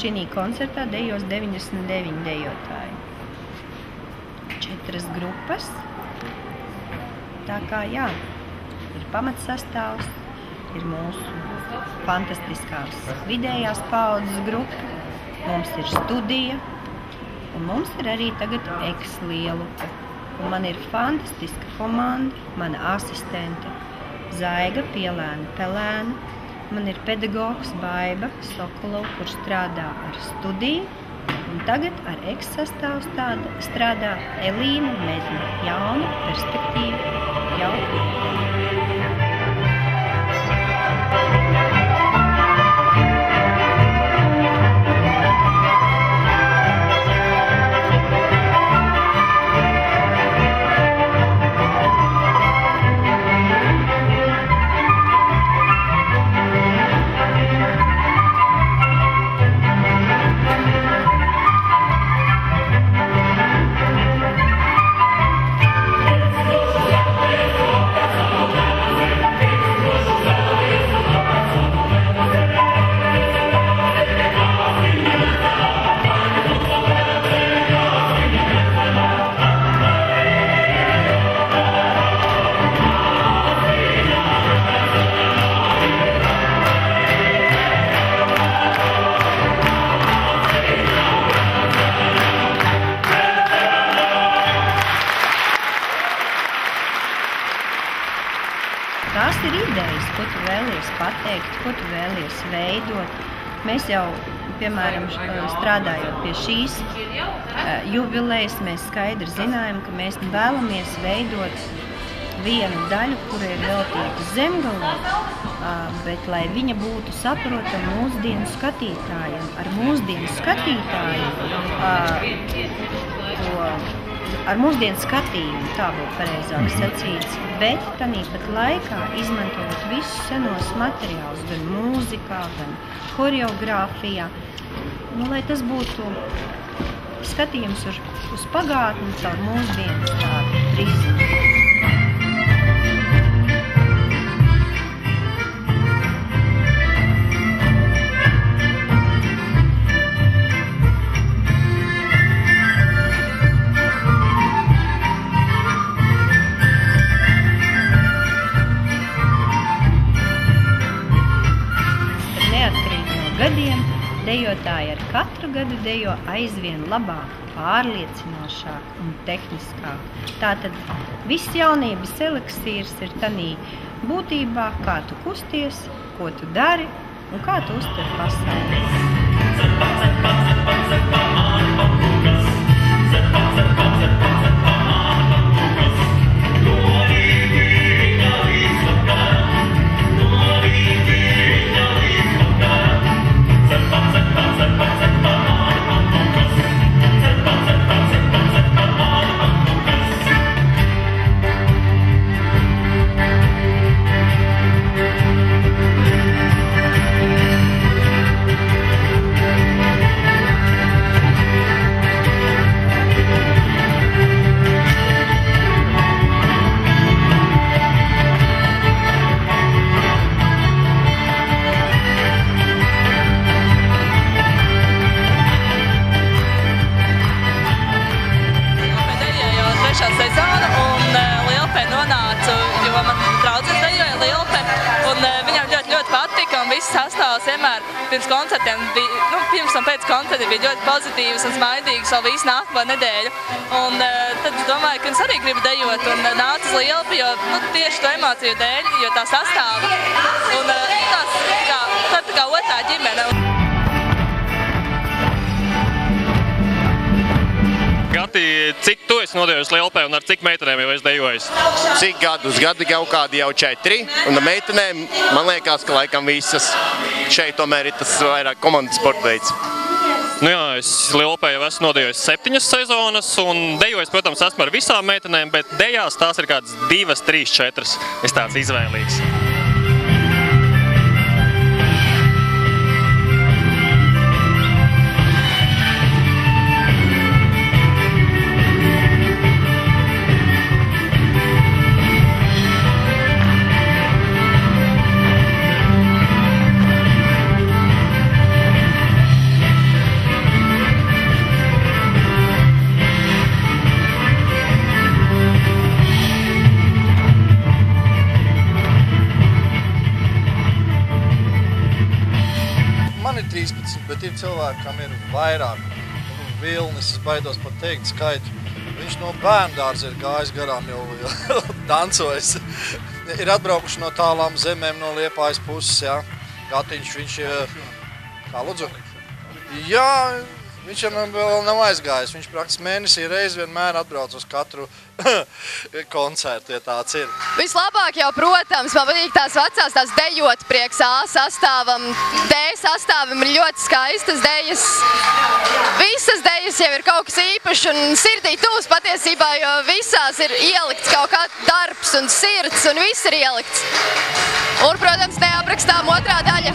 šī koncertā dejos 99 dejotāji. 4 grupas. Tā kā jā, ir pamatsastāvs, ir mūsu fantastiskās vidējās paaudzes grupa, mums ir studija, un mums ir arī tagad ex-lielupe. Un man ir fantastiska komanda, mana asistente Zaiga Pielēna-Pelēna, man ir pedagogs Baiba Sokolova, kurš strādā ar studiju, un tagad ar ex-sastāvu strādā Elīna Medna. Jauna perspektīva, Tās ir idejas, ko tu vēlies pateikt, ko tu vēlies veidot. Mēs jau, piemēram, strādājot pie šīs jubilejas, mēs skaidri zinājām, ka mēs vēlamies veidot vienu daļu, kura ir veltīta Zemgalei, bet lai viņa būtu saprotama mūsdienu skatītājiem. Ar mūsdienu skatījumu, tā būtu pareizāk sacīts, bet tāpat laikā izmantojot visus senos materiālus, gan mūzikā, gan horeogrāfijā, lai tas būtu skatījums uz pagātni caur mūsdienu tādu prizmu. Dejotāji ar katru gadu dejo aizvien labāk, pārliecinošāk un tehniskāk. Tātad viss jaunības eliksīrs ir tanī būtībā, kā tu kusties, ko tu dari un kā tu uztver pasauli. Sezona, un Lielupē nonācu, jo man draudzene dejoja Lielupē, un viņam ļoti patika, un viss sastāvs vienmēr pirms koncertiem bija, pirms un pēc koncertiem bija ļoti pozitīvs un smaidīgs vēl visu nākamo nedēļu. Un tad domāju, ka es arī gribu dejot, un nācu uz Lielupi, jo tieši to emociju dēļ, jo tā sastāva, un tā kā otrā ģimene. Gati, cik tu esi nodejojis Lielupē un ar cik meitenēm jau esi dejojis? Cik gadus? Gadi kaut kādi jau 4, un ar meitenēm, man liekas, ka laikam visas. Šeit tomēr ir tas vairāk komandas sporta veids. Nu jā, es Lielupē jau esmu nodejojis 7 sezonas, un dejojis, protams, esmu ar visām meitenēm, bet dejās tās ir kādas 2, 3, 4. Es tāds izvēlīgs. bet ir cilvēki, kam ir vairāk vilnis, es baidos pat teikt skaitu. Viņš no bērndārza ir gājis garām jau dancojis. Ir atbraukuši no tālām zemēm, no Liepājas puses, jā. Gatiņš, viņš ir, kā lūdzu? Jā, viņš vēl nav aizgājis. Viņš praktiski mēnesī reizi vienmēr atbrauc uz katru koncertu, ja tāds ir. Vislabāk jau, protams, man patīk tās vecās, tās dejot prieks A sastāvam. D sastāvam ir ļoti skaistas dejas. Visas dejas jau ir kaut kas īpašs un sirdī tūs patiesībā, jo visās ir ielikts kaut kā darbs un sirds un viss ir ielikts. Un, protams, neaprakstām otrā daļa.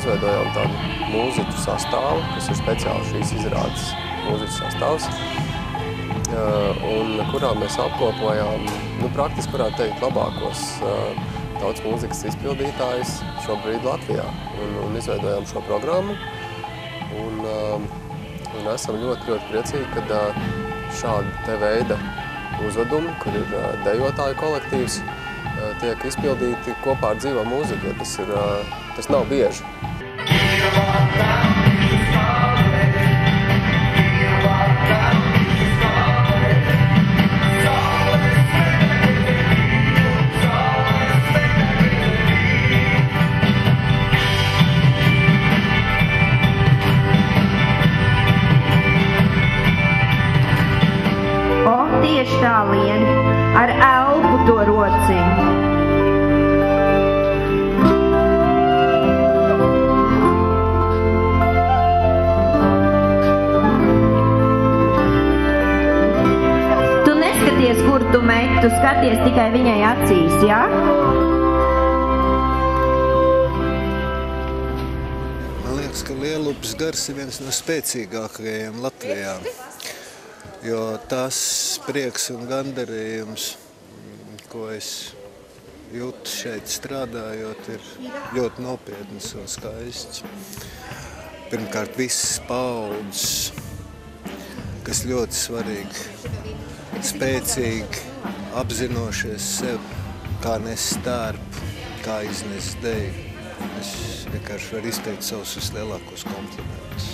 Izveidojām tādu mūziķu sastāvu, kas ir speciāli šīs izrādes mūziķu sastāvs, un kurā mēs apkopojām, praktiski varētu teikt, labākos tautas mūzikas izpildītājus šobrīd Latvijā. Un izveidojām šo programmu, un esam ļoti priecīgi, kad šāda te veida uzvedumi, kur ir dejotāju kolektīvs, tiek izpildīti kopā ar dzīvo mūziku, jo tas nav bieži. O, tieši tā, Lieni, ar elpu to rociņu. Kur tu met, tu skaties tikai viņai acīs, jā? Man liekas, ka Lielupes gars ir viens no spēcīgākajiem Latvijā, jo tas prieks un gandarījums, ko es jūtu šeit strādājot, ir ļoti nopietns un skaists. Pirmkārt, visas paaudzes, kas ļoti svarīgi. Spēcīgi apzinošies sev, kā nes stārpu, kā iznes deju. Es vienkārši varu izteikt savus vislielākos komplimentus.